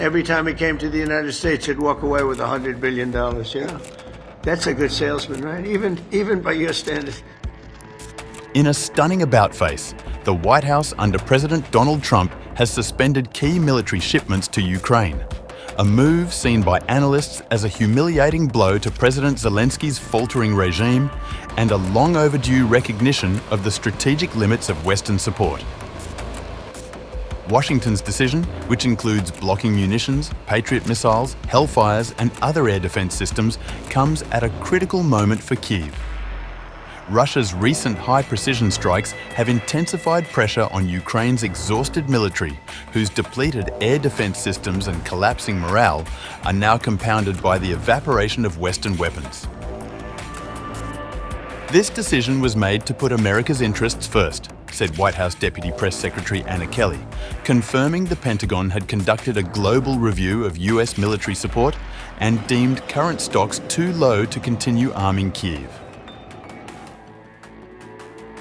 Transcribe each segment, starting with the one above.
every time he came to the United States, he'd walk away with $100 billion, you know? That's a good salesman, right? Even by your standards. In a stunning about-face, the White House under President Donald Trump has suspended key military shipments to Ukraine, a move seen by analysts as a humiliating blow to President Zelensky's faltering regime and a long overdue recognition of the strategic limits of Western support. Washington's decision, which includes blocking munitions, Patriot missiles, Hellfires and other air defense systems, comes at a critical moment for Kyiv. Russia's recent high-precision strikes have intensified pressure on Ukraine's exhausted military, whose depleted air defense systems and collapsing morale are now compounded by the evaporation of Western weapons. This decision was made to put America's interests first, said White House Deputy Press Secretary Anna Kelly, confirming the Pentagon had conducted a global review of US military support and deemed current stocks too low to continue arming Kyiv.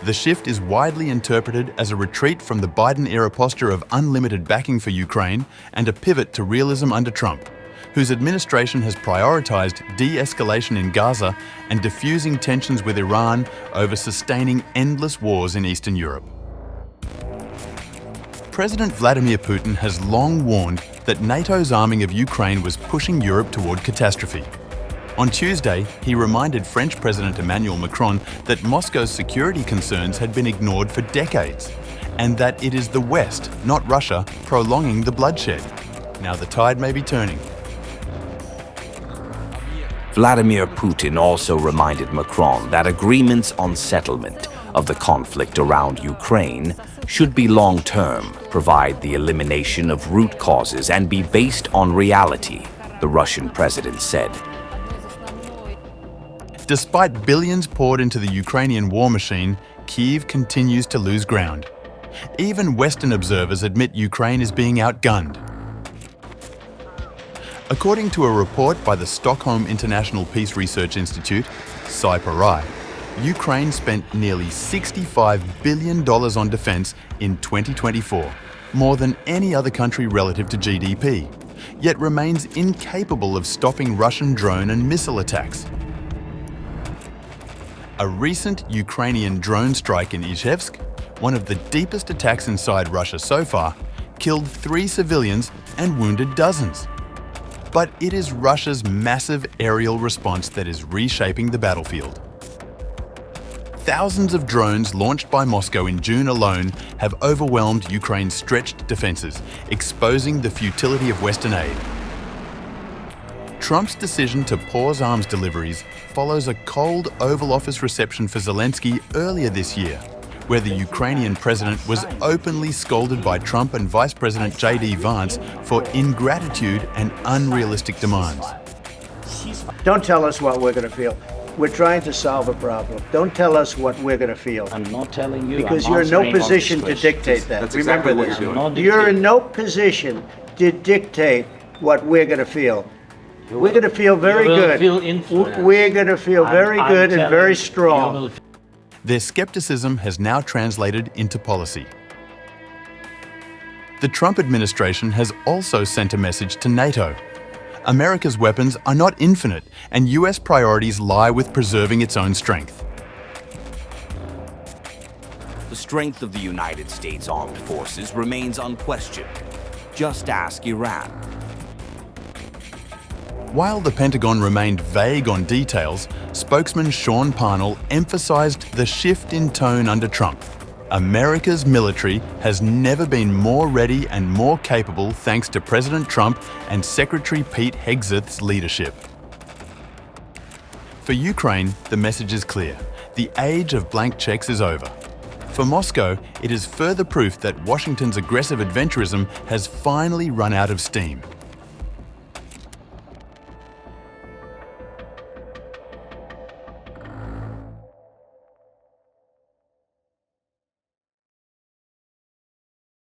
The shift is widely interpreted as a retreat from the Biden-era posture of unlimited backing for Ukraine and a pivot to realism under Trump, whose administration has prioritized de-escalation in Gaza and diffusing tensions with Iran over sustaining endless wars in Eastern Europe. President Vladimir Putin has long warned that NATO's arming of Ukraine was pushing Europe toward catastrophe. On Tuesday, he reminded French President Emmanuel Macron that Moscow's security concerns had been ignored for decades, and that it is the West, not Russia, prolonging the bloodshed. Now the tide may be turning. Vladimir Putin also reminded Macron that agreements on settlement of the conflict around Ukraine should be long-term, provide the elimination of root causes, and be based on reality, the Russian president said. Despite billions poured into the Ukrainian war machine, Kyiv continues to lose ground. Even Western observers admit Ukraine is being outgunned. According to a report by the Stockholm International Peace Research Institute, Cypri, Ukraine spent nearly $65 billion on defense in 2024, more than any other country relative to GDP, yet remains incapable of stopping Russian drone and missile attacks. A recent Ukrainian drone strike in Izhevsk, one of the deepest attacks inside Russia so far, killed 3 civilians and wounded dozens. But it is Russia's massive aerial response that is reshaping the battlefield. Thousands of drones launched by Moscow in June alone have overwhelmed Ukraine's stretched defenses, exposing the futility of Western aid. Trump's decision to pause arms deliveries follows a cold Oval Office reception for Zelensky earlier this year, where the Ukrainian president was openly scolded by Trump and Vice President J.D. Vance for ingratitude and unrealistic demands. Don't tell us what we're going to feel. We're trying to solve a problem. Don't tell us what we're going to feel. I'm not telling you. Because you're in no position to dictate that. That's exactly Remember what this. you're doing. You're in no position to dictate what we're going to feel. We're going to feel very good. We're going to feel very good and very strong. Their skepticism has now translated into policy. The Trump administration has also sent a message to NATO. America's weapons are not infinite, and US priorities lie with preserving its own strength. The strength of the United States Armed Forces remains unquestioned. Just ask Iran. While the Pentagon remained vague on details, spokesman Sean Parnell emphasized the shift in tone under Trump. America's military has never been more ready and more capable thanks to President Trump and Secretary Pete Hegseth's leadership. For Ukraine, the message is clear. The age of blank checks is over. For Moscow, it is further proof that Washington's aggressive adventurism has finally run out of steam.